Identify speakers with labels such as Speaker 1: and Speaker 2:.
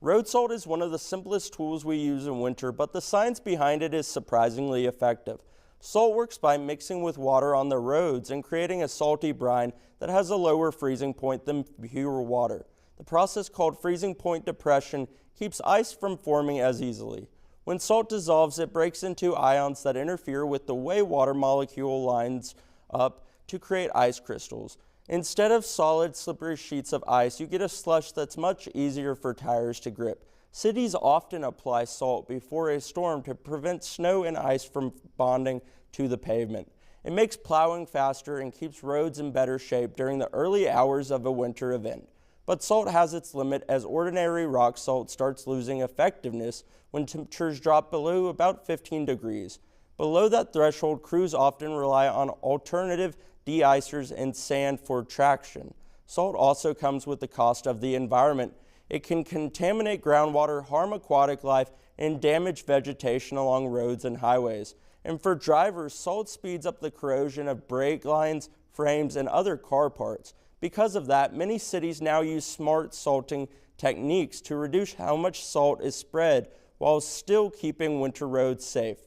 Speaker 1: Road salt is one of the simplest tools we use in winter, but the science behind it is surprisingly effective. Salt works by mixing with water on the roads and creating a salty brine that has a lower freezing point than pure water. The process, called freezing point depression, keeps ice from forming as easily. When salt dissolves, it breaks into ions that interfere with the way water molecule lines up to create ice crystals. Instead of solid, slippery sheets of ice, you get a slush that's much easier for tires to grip. Cities often apply salt before a storm to prevent snow and ice from bonding to the pavement. It makes plowing faster and keeps roads in better shape during the early hours of a winter event. But salt has its limit, as ordinary rock salt starts losing effectiveness when temperatures drop below about 15 degrees. Below that threshold, crews often rely on alternative de-icers and sand for traction. Salt also comes with the cost of the environment. It can contaminate groundwater, harm aquatic life, and damage vegetation along roads and highways. And for drivers, salt speeds up the corrosion of brake lines, frames, and other car parts. Because of that, many cities now use smart salting techniques to reduce how much salt is spread while still keeping winter roads safe.